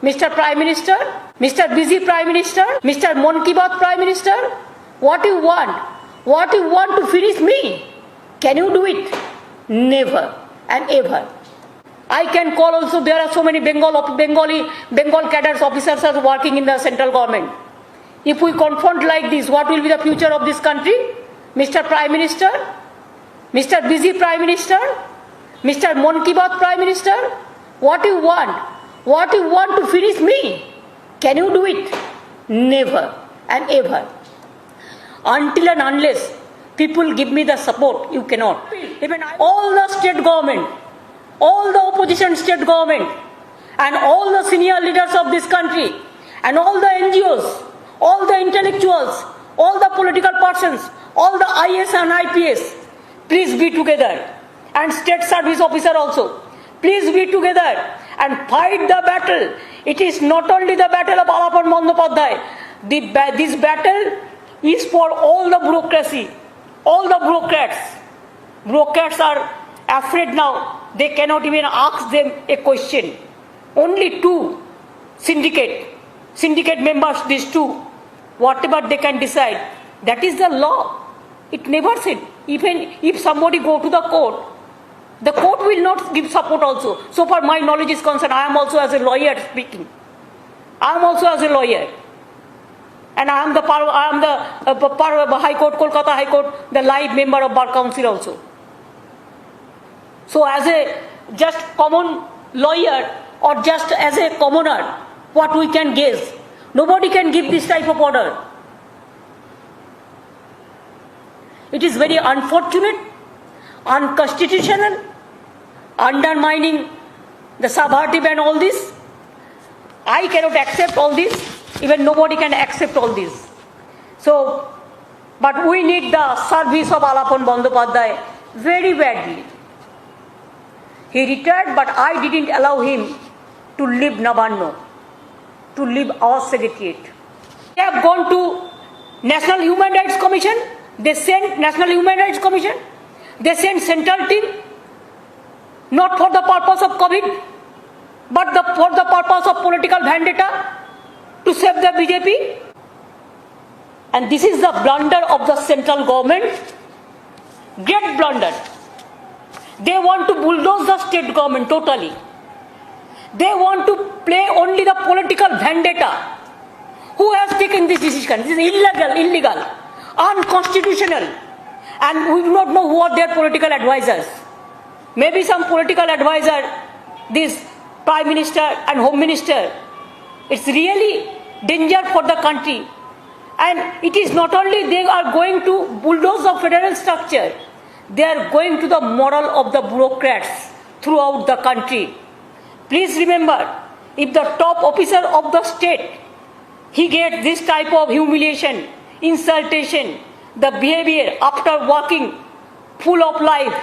Mr. Prime Minister, Mr. Busy Prime Minister, Mr. Mon Ki Baat Prime Minister, what you want? What you want to finish me? Can you do it? Never and ever. I can call also, there are so many Bengal cadres officers are working in the central government. If we confront like this, what will be the future of this country? Mr. Prime Minister, Mr. Busy Prime Minister, Mr. Mon Ki Baat Prime Minister, what you want? What you want to finish me? Can you do it? Never and ever. Until and unless people give me the support, you cannot. Even all the state government, all the opposition state government, and all the senior leaders of this country, and all the NGOs, all the intellectuals, all the political persons, all the IS and IPS, please be together. And state service officer also, please be together and fight the battle. It is not only the battle of Alapan Bandyopadhyay. This battle is for all the bureaucracy, all the bureaucrats. Bureaucrats are afraid now. They cannot even ask them a question. Only two syndicate members, these two, whatever they can decide, that is the law. It never said. Even if somebody go to the court will not give support also. So far my knowledge is concerned, I am also as a lawyer speaking. I am also as a lawyer. And I am the High Court, Kolkata High Court, the live member of Bar Council also. So as a just common lawyer or just as a commoner, what we can guess? Nobody can give this type of order. It is very unfortunate, unconstitutional, undermining the subversive and all this. I cannot accept all this. Even nobody can accept all this. So, but we need the service of Alapan Bandyopadhyay very badly. He retired, but I didn't allow him to leave Nabarno, to leave our secretariat. They have gone to National Human Rights Commission. They sent National Human Rights Commission. They sent central team, not for the purpose of COVID, but for the purpose of political vendetta to save the BJP. And this is the blunder of the central government. Great blunder. They want to bulldoze the state government totally. They want to play only the political vendetta. Who has taken this decision? This is illegal, unconstitutional. And we do not know who are their political advisors. Maybe some political advisor, this Prime Minister and Home Minister. It's really danger for the country. And it is not only they are going to bulldoze the federal structure, they are going to the moral of the bureaucrats throughout the country. Please remember, if the top officer of the state, he gets this type of humiliation, insultation, the behavior after working full of life,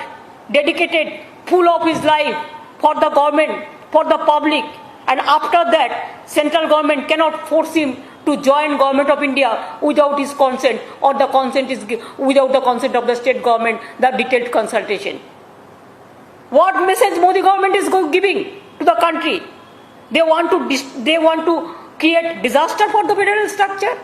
dedicated full of his life for the government, for the public, and after that, central government cannot force him to join Government of India without his consent, or the consent is without the consent of the state government, the detailed consultation. What message Modi government is giving to the country? They want to create disaster for the federal structure.